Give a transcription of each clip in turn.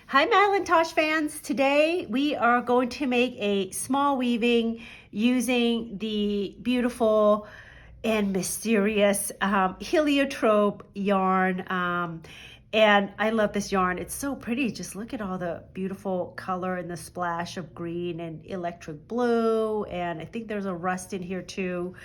Hi Madelinetosh fans! Today we are going to make a small weaving using the beautiful and mysterious Heliotrope yarn. And I love this yarn. It's so pretty. Just look at all the beautiful color and the splash of green and electric blue. And I think there's a rust in here too.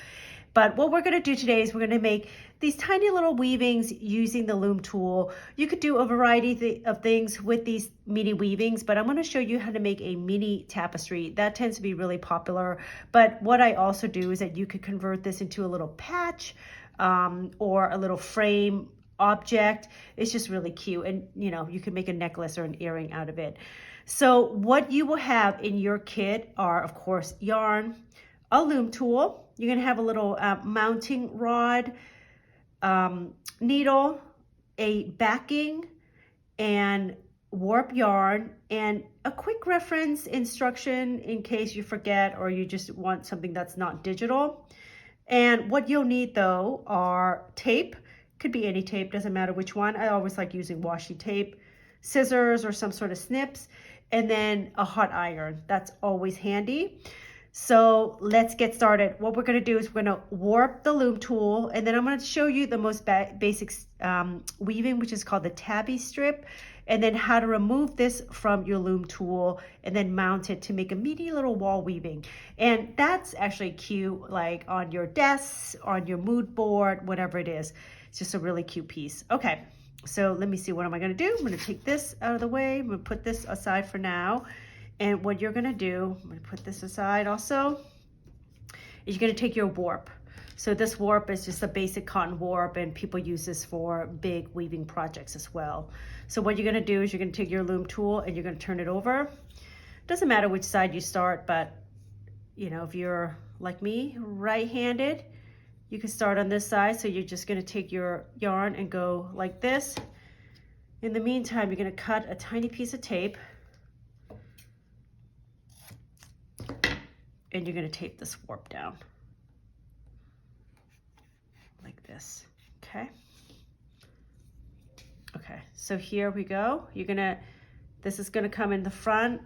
But what we're going to do today is we're going to make these tiny little weavings using the loom tool. You could do a variety of things with these mini weavings, but I'm going to show you how to make a mini tapestry. That tends to be really popular. But what I also do is that you could convert this into a little patch or a little frame object. It's just really cute. And you can make a necklace or an earring out of it. So what you will have in your kit are, of course, yarn, a loom tool. You're going to have a little mounting rod, needle, a backing, and warp yarn, and a quick reference instruction in case you forget or you just want something that's not digital. And what you'll need though are tape. Could be any tape, doesn't matter which one. I always like using washi tape, scissors or some sort of snips, and then a hot iron. That's always handy. So let's get started. What we're going to do is we're going to warp the loom tool, and then I'm going to show you the most basic weaving, which is called the tabby strip, and then how to remove this from your loom tool and then mount it to make a mini little wall weaving. And that's actually cute, like on your desk, on your mood board, whatever it is. It's just a really cute piece. Okay, so let me see, what am I going to do? I'm going to take this out of the way. I'm going to put this aside for now. And what you're gonna do, I'm gonna put this aside also, is you're gonna take your warp. So this warp is just a basic cotton warp, and people use this for big weaving projects as well. So what you're gonna do is you're gonna take your loom tool and you're gonna turn it over. Doesn't matter which side you start, but if you're like me, right-handed, you can start on this side. So you're just gonna take your yarn and go like this. In the meantime, you're gonna cut a tiny piece of tape, and you're going to tape this warp down like this. Okay, so here we go. This is gonna come in the front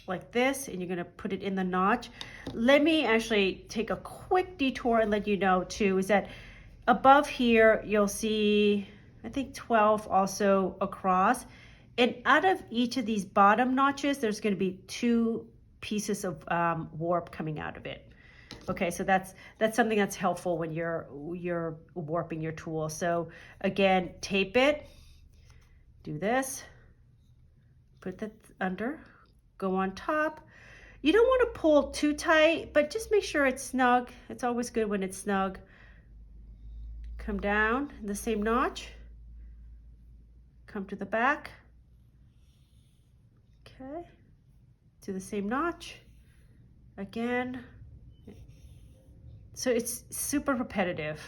like this, and you're gonna put it in the notch. Let me actually take a quick detour and let you know too, is that above here, you'll see, I think 12 also across. And out of each of these bottom notches, there's gonna be 2 pieces of warp coming out of it. Okay, so that's something that's helpful when you're warping your tool. So again, tape it, do this, put that under, go on top. You don't want to pull too tight, but just make sure it's snug. It's always good when it's snug. Come down in the same notch, come to the back, okay, to the same notch again. So it's super repetitive.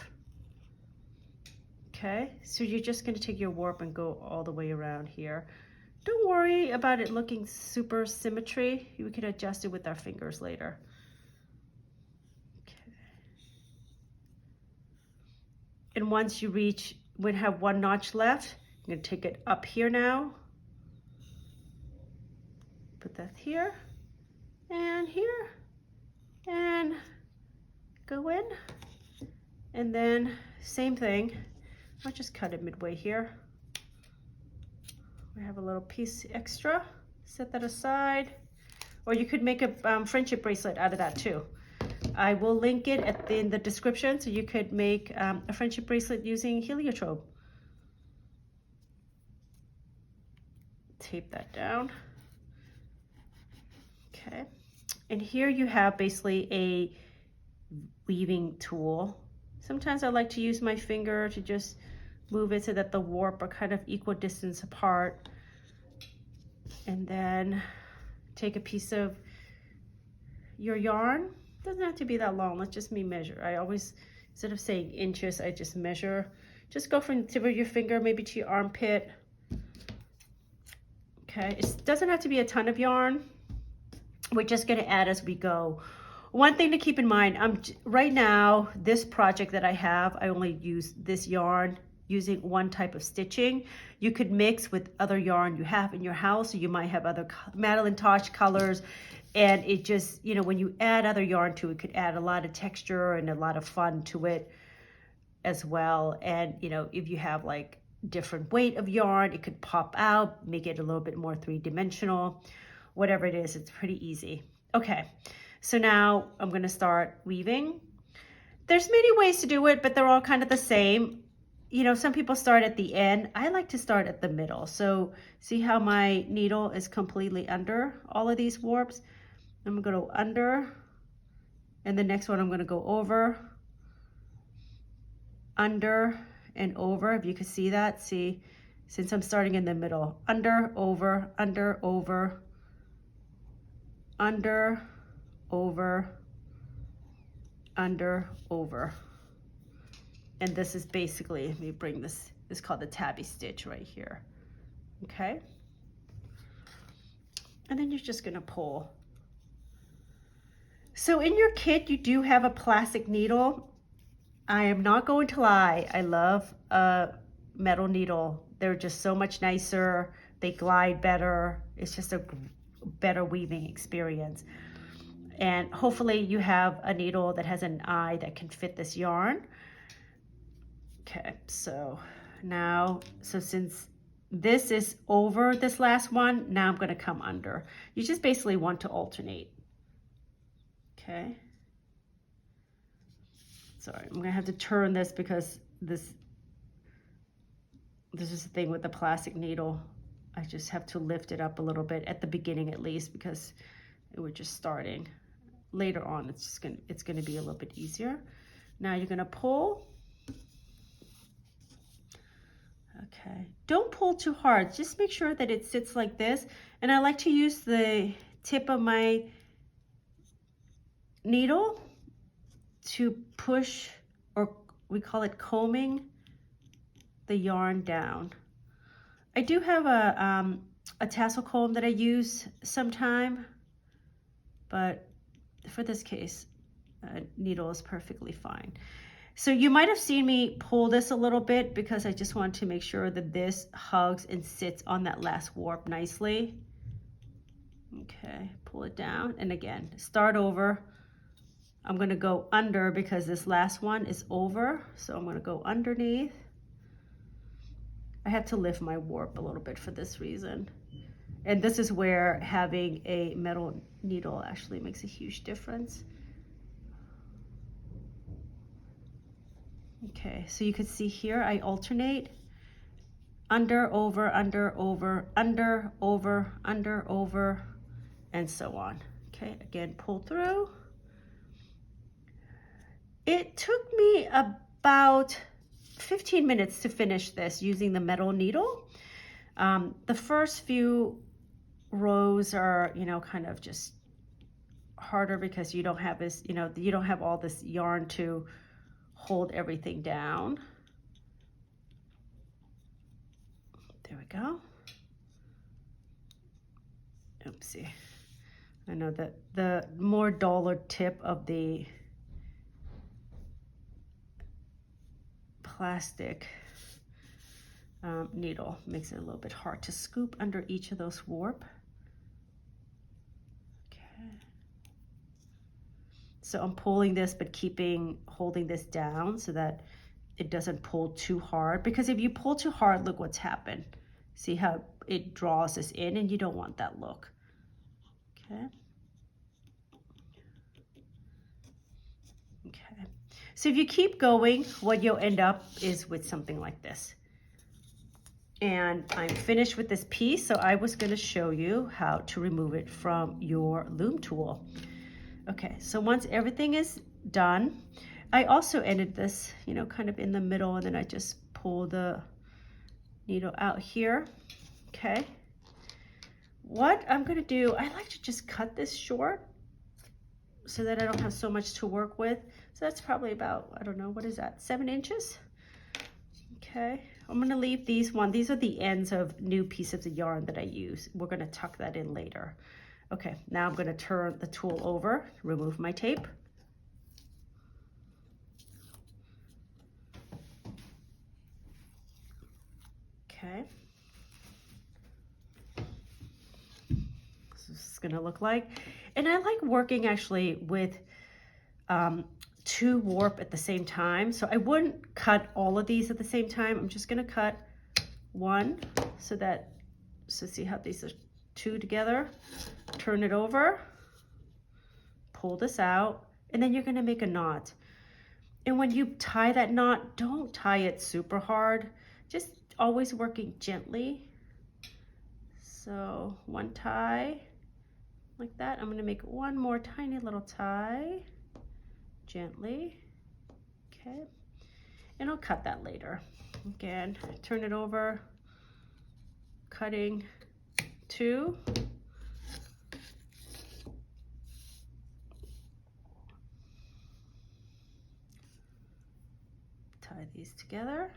Okay, so you're just going to take your warp and go all the way around here. Don't worry about it looking super symmetry. We can adjust it with our fingers later. Okay. And once you have 1 notch left, I'm going to take it up here now. Put that here, and go in, and then same thing. I'll just cut it midway here. We have a little piece extra, set that aside, or you could make a friendship bracelet out of that too. I will link it in the description, so you could make a friendship bracelet using Heliotrope. Tape that down. Okay, and here you have basically a weaving tool. Sometimes I like to use my finger to just move it so that the warp are kind of equal distance apart. And then take a piece of your yarn. Doesn't have to be that long. Let's just measure. I always, instead of saying inches, I just measure. Just go from the tip of your finger maybe to your armpit. Okay, it doesn't have to be a ton of yarn. We're just going to add as we go. One thing to keep in mind, right now, this project that I have, I only use this yarn using one type of stitching. You could mix with other yarn you have in your house. So you might have other Madelinetosh colors, and it just, you know, when you add other yarn to it, it could add a lot of texture and a lot of fun to it as well. And, you know, if you have like different weight of yarn, it could pop out, make it a little bit more three-dimensional. Whatever it is, it's pretty easy. Okay, so now I'm gonna start weaving. There's many ways to do it, but they're all kind of the same. You know, some people start at the end. I like to start at the middle. So see how my needle is completely under all of these warps? I'm gonna go under, and the next one I'm gonna go over, under, and over. If you could see that, see, since I'm starting in the middle, under, over, under, over, under, over, under, over. And this is basically, let me bring this is called the tabby stitch right here. Okay. And then you're just gonna pull. So in your kit, you do have a plastic needle. I am not going to lie, I love a metal needle. They're just so much nicer. They glide better. It's just a better weaving experience. And hopefully you have a needle that has an eye that can fit this yarn. Okay, so now, so since this is over this last one, now I'm gonna come under. You just basically want to alternate. Okay. Sorry, I'm gonna have to turn this because this is the thing with the plastic needle. I just have to lift it up a little bit at the beginning at least, because we're just starting. Later on, it's gonna be a little bit easier. Now you're gonna pull. Okay, don't pull too hard. Just make sure that it sits like this. And I like to use the tip of my needle to push, or we call it combing, the yarn down. I do have a tassel comb that I use sometime, but for this case, a needle is perfectly fine. So you might have seen me pull this a little bit because I just want to make sure that this hugs and sits on that last warp nicely. Okay, pull it down, and again, start over. I'm gonna go under because this last one is over, so I'm gonna go underneath. I have to lift my warp a little bit for this reason. And this is where having a metal needle actually makes a huge difference. Okay, so you can see here, I alternate under, over, under, over, under, over, under, over, and so on. Okay, again, pull through. It took me about 15 minutes to finish this using the metal needle. The first few rows are, you know, kind of just harder because you don't have this, you know, you don't have all this yarn to hold everything down. There we go. Oopsie. I know that the more duller tip of the plastic needle makes it a little bit hard to scoop under each of those warp. Okay. So I'm pulling this, but holding this down so that it doesn't pull too hard, because if you pull too hard, look what's happened. See how it draws this in, and you don't want that look. Okay. Okay. So if you keep going, what you'll end up is with something like this. And I'm finished with this piece, so I was going to show you how to remove it from your loom tool. Okay, so once everything is done, I also ended this, you know, kind of in the middle, and then I just pull the needle out here. Okay. What I'm going to do, I like to just cut this short so that I don't have so much to work with. So that's probably about, I don't know, what is that, 7 inches? Okay, I'm gonna leave these these are the ends of new pieces of yarn that I use. We're gonna tuck that in later. Okay, now I'm gonna turn the tool over, remove my tape. Okay. This is gonna look like. And I like working actually with 2 warp at the same time. So I wouldn't cut all of these at the same time. I'm just gonna cut 1 so see how these are 2 together. Turn it over, pull this out, and then you're gonna make a knot. And when you tie that knot, don't tie it super hard. Just always working gently. So 1 tie like that. I'm gonna make 1 more tiny little tie, gently, okay? And I'll cut that later. Again, turn it over, cutting 2. Tie these together.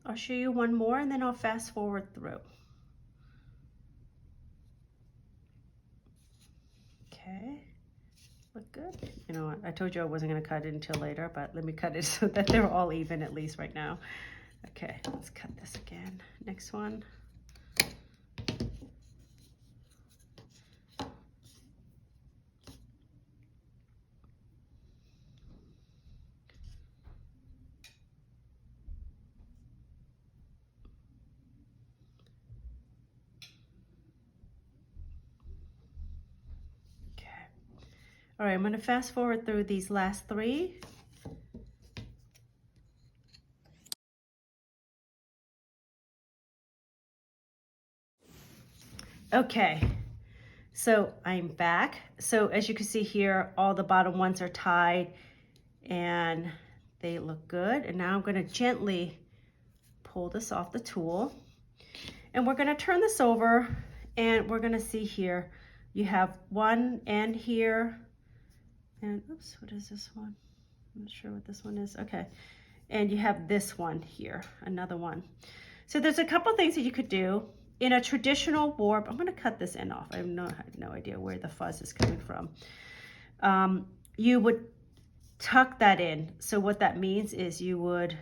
I'll show you 1 more and then I'll fast forward through. Okay, look good. You know what, I told you I wasn't gonna cut it until later, but let me cut it so that they're all even at least right now. Okay, let's cut this again. Next one. All right, I'm going to fast forward through these last 3. Okay, so I'm back. So as you can see here, all the bottom ones are tied and they look good. And now I'm going to gently pull this off the tool. And we're going to turn this over and we're going to see here, you have 1 end here. And oops, what is this one? I'm not sure what this one is. Okay. And you have this one here, another one. So there's a couple things that you could do. In a traditional warp, I'm going to cut this end off. I have no idea where the fuzz is coming from. You would tuck that in. So what that means is you would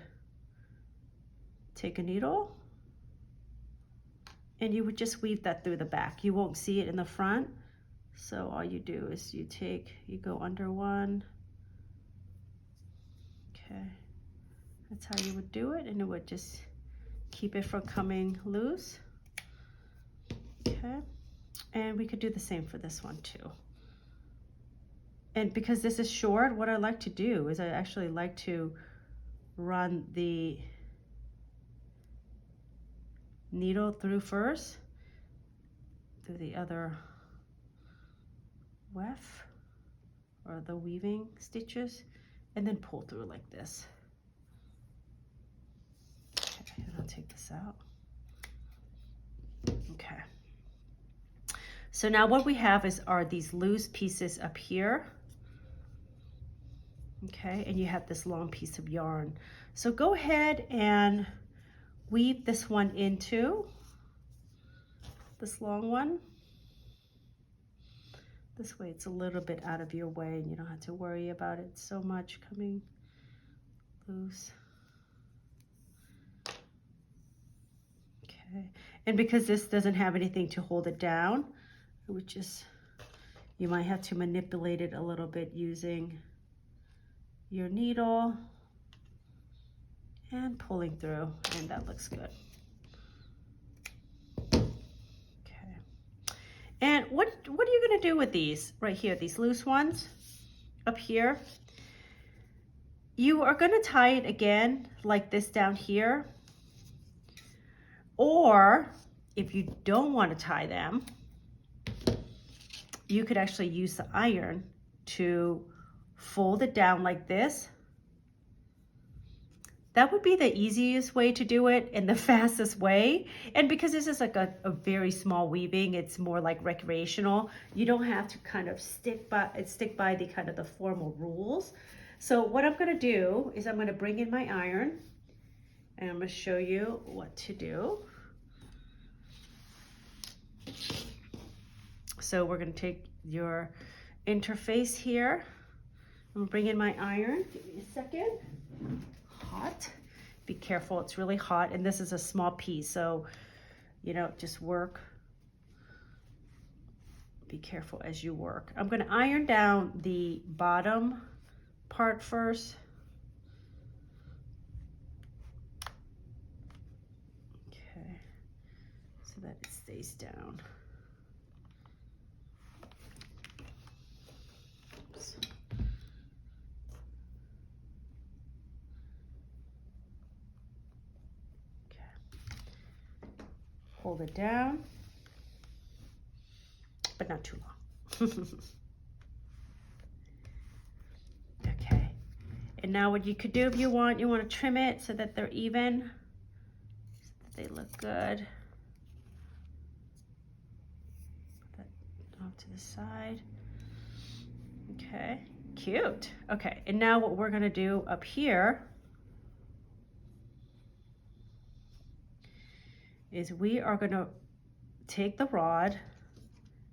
take a needle and you would just weave that through the back. You won't see it in the front. So all you do is you go under 1. Okay, that's how you would do it, and it would just keep it from coming loose. Okay, and we could do the same for this one too. And because this is short, what I like to do is I actually like to run the needle through first, through the other weft or the weaving stitches, and then pull through like this. Okay, and I'll take this out. Okay. So now what we have are these loose pieces up here. Okay, and you have this long piece of yarn. So go ahead and weave this one into this long one. This way it's a little bit out of your way and you don't have to worry about it so much coming loose. Okay, and because this doesn't have anything to hold it down, it would just, you might have to manipulate it a little bit using your needle and pulling through, and that looks good. And what are you going to do with these right here, these loose ones up here? You are going to tie it again like this down here. Or if you don't want to tie them, you could actually use the iron to fold it down like this. That would be the easiest way to do it and the fastest way. And because this is like a very small weaving, it's more like recreational. You don't have to kind of stick by the kind of the formal rules. So what I'm going to do is I'm going to bring in my iron and I'm going to show you what to do. So we're going to take your interface here. I'm going to bring in my iron. Give me a second. Hot. Be careful, it's really hot, and this is a small piece, so, you know, just work. Be careful as you work. I'm gonna iron down the bottom part first. Okay, so that it stays down. Oops. Hold it down, but not too long. Okay, and now what you could do if you want to trim it so that they're even, so that they look good. Put that off to the side. Okay, cute. Okay, and now what we're gonna do up here is we are gonna take the rod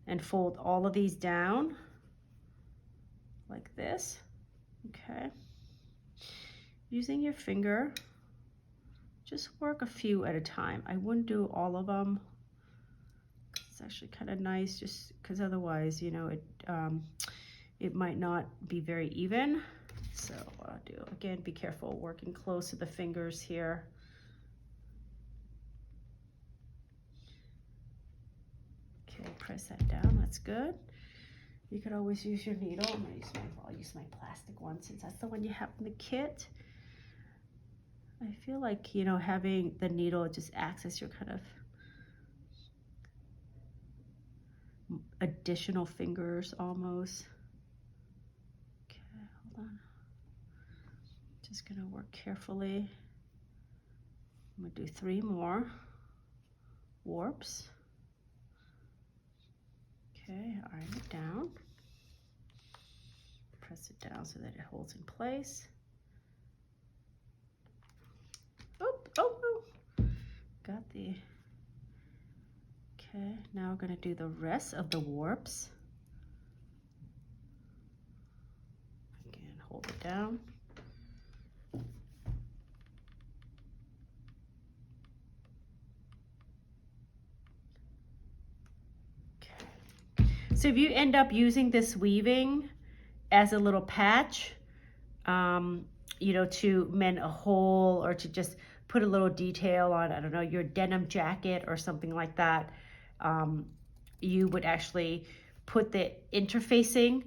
and fold all of these down like this, okay? Using your finger, just work a few at a time. I wouldn't do all of them. It's actually kind of nice just because otherwise, you know, it might not be very even. So what I'll do, again, be careful working close to the fingers here. Okay, press that down, that's good. You could always use your needle. I'll use my plastic one since that's the one you have in the kit. I feel like, you know, having the needle just acts as your kind of additional fingers almost. Okay, hold on. Just gonna work carefully. I'm gonna do 3 more warps. Okay, iron it down. Press it down so that it holds in place. Oh, got the, okay, now we're gonna do the rest of the warps. Again, hold it down. Okay. So if you end up using this weaving as a little patch, you know, to mend a hole or to just put a little detail on, I don't know, your denim jacket or something like that, you would actually put the interfacing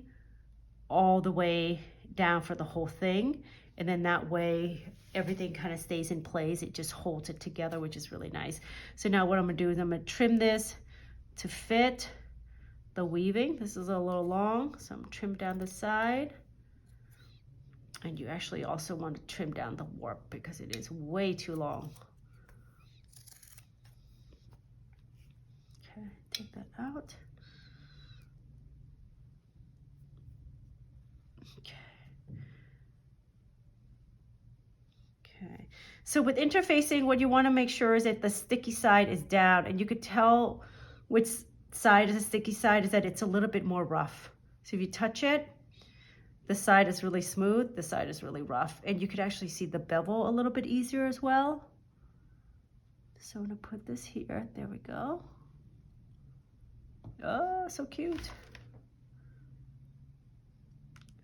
all the way down for the whole thing. And then that way everything kind of stays in place. It just holds it together, which is really nice. So now what I'm gonna do is I'm gonna trim this to fit the weaving. This is a little long, so I'm gonna trim down the side. And you actually also want to trim down the warp because it is way too long. Okay, take that out. Okay. Okay, so with interfacing, what you want to make sure is that the sticky side is down, and you could tell which side is the sticky side is that it's a little bit more rough. So if you touch it, the side is really smooth, the side is really rough, and you could actually see the bevel a little bit easier as well. So I'm gonna put this here, there we go. Oh, so cute.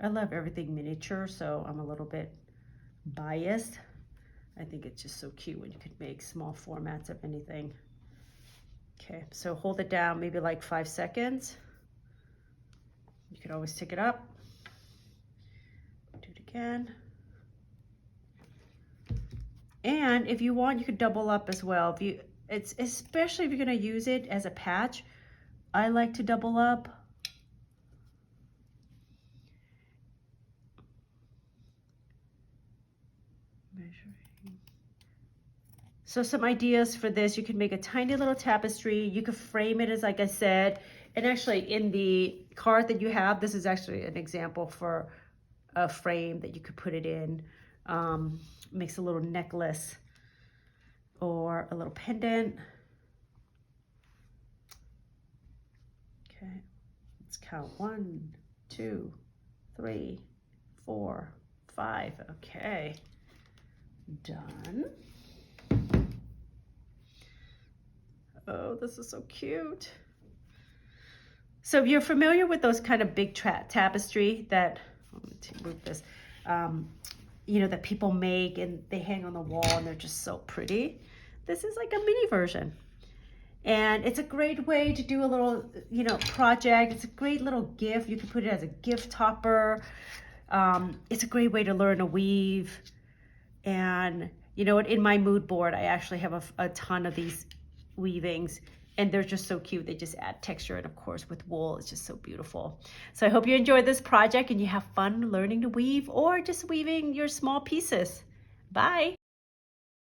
I love everything miniature, so I'm a little bit biased. I think it's just so cute when you could make small formats of anything. Okay, so hold it down maybe like 5 seconds. You could always take it up. Do it again. And if you want, you could double up as well. It's especially if you're gonna use it as a patch, I like to double up. Measuring. So some ideas for this, you can make a tiny little tapestry. You could frame it, as like I said, and actually in the card that you have, this is actually an example for a frame that you could put it in. Makes a little necklace or a little pendant. Okay, let's count 1, 2, 3, 4, 5. Okay, Done. Oh, this is so cute. So if you're familiar with those kind of big tapestry that, let me move this, you know, that people make and they hang on the wall and they're just so pretty. This is like a mini version. And it's a great way to do a little, you know, project. It's a great little gift. You can put it as a gift topper. It's a great way to learn to weave. And you know what, in my mood board, I actually have a ton of these weavings, and they're just so cute. They just add texture, and of course with wool, it's just so beautiful. So I hope you enjoyed this project and you have fun learning to weave or just weaving your small pieces. Bye.